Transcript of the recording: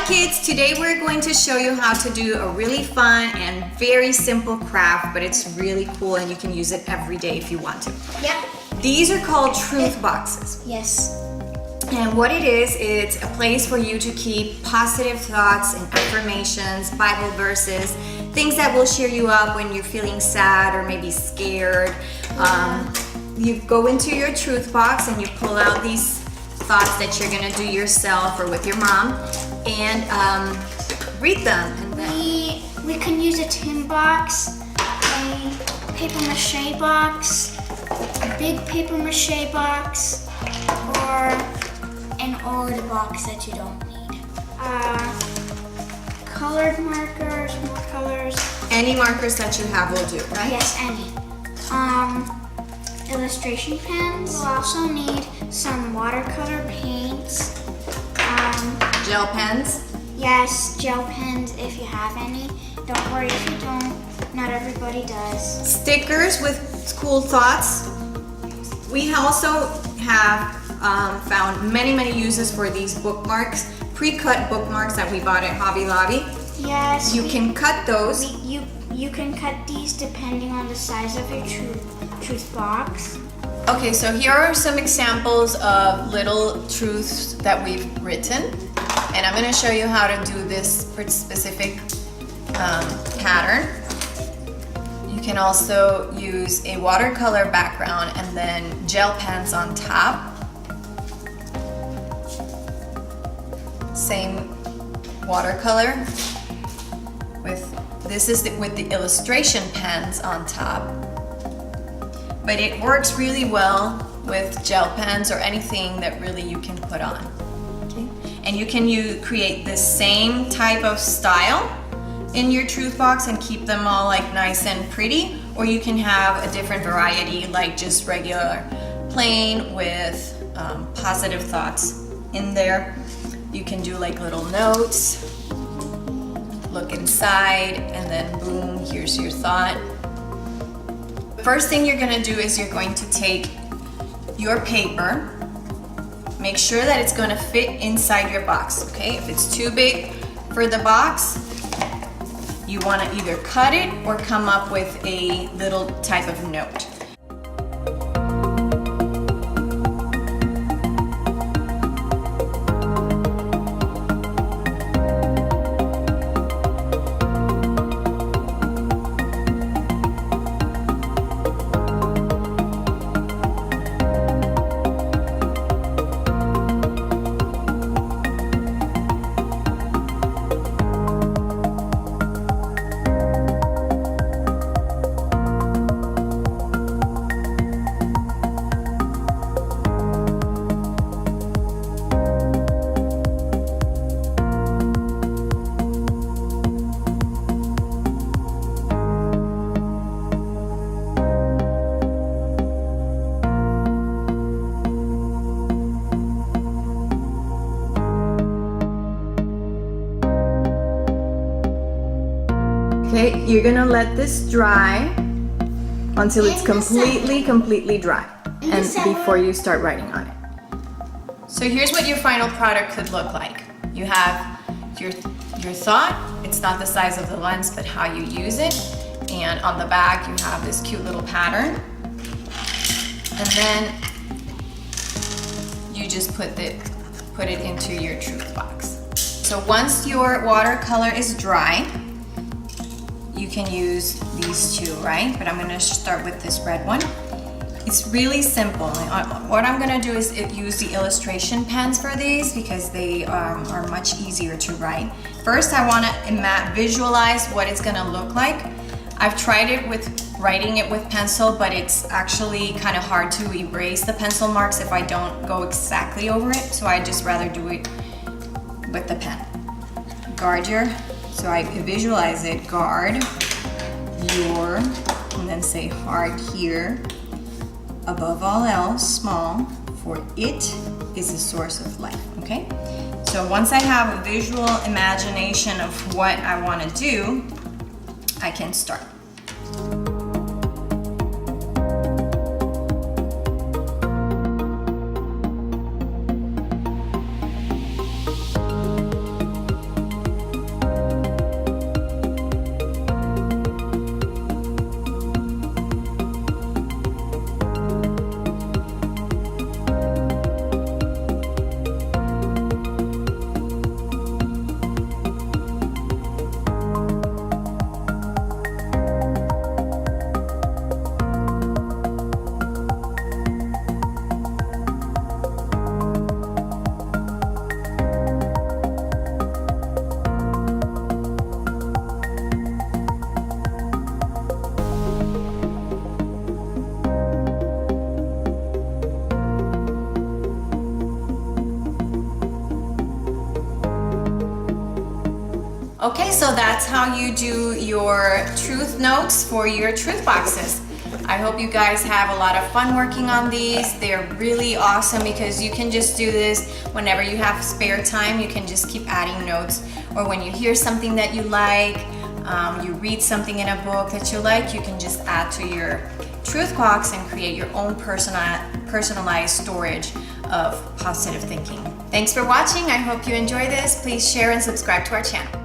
kids, today we're going to show you how to do a really fun and very simple craft, but it's really cool and you can use it every day if you want to. Yeah. These are called truth boxes. Yes. And what it is, it's a place for you to keep positive thoughts and affirmations, Bible verses, things that will cheer you up when you're feeling sad or maybe scared. You go into your truth box and you pull out these thoughts that you're gonna do yourself or with your mom and read them. And then We can use a tin box, a paper mache box, a big paper mache box, or an old box that you don't need. Colored markers, more colors. any markers that you have will do, right? Yes, any. Illustration pens. We'll also need some watercolor paints. Gel pens. Yes, gel pens if you have any. Don't worry if you don't. Not everybody does. Stickers with cool thoughts. We also have found many uses for these bookmarks, pre-cut bookmarks that we bought at Hobby Lobby. Yes. You can cut those. You can cut these depending on the size of your truth box. Okay, so here are some examples of little truths that we've written, and I'm going to show you how to do this specific pattern. You can also use a watercolor background and then gel pens on top. Same watercolor with the illustration pens on top. But it works really well with gel pens or anything that really you can put on. Okay. And you can create the same type of style in your truth box and keep them all like nice and pretty, or you can have a different variety like just regular plain with positive thoughts in there. You can do like little notes, look inside, and then boom, here's your thought. First thing you're gonna do is you're going to take your paper, make sure that it's gonna fit inside your box, okay? If it's too big for the box, you wanna either cut it or come up with a little type of note. Okay, you're gonna let this dry until it's completely dry and before you start writing on it. So here's what your final product could look like. You have your thought. It's not the size of the lens, but how you use it. And on the back, you have this cute little pattern. And then you just put it into your truth box. So once your watercolor is dry, you can use these two, right? But I'm gonna start with this red one. It's really simple. What I'm gonna do is use the illustration pens for these because they are much easier to write. First, I wanna visualize what it's gonna look like. I've tried it with writing it with pencil, but it's actually kind of hard to erase the pencil marks if I don't go exactly over it. So I just rather do it with the pen. So I visualize it, guard your, and then say heart here, above all else, small, for it is the source of life, okay? So once I have a visual imagination of what I want to do, I can start. Okay, so that's how you do your truth notes for your truth boxes. I hope you guys have a lot of fun working on these. They're really awesome because you can just do this whenever you have spare time. You can just keep adding notes, or when you hear something that you like, you read something in a book that you like, you can just add to your truth box and create your own personalized storage of positive thinking. Thanks for watching. I hope you enjoy this. Please share and subscribe to our channel.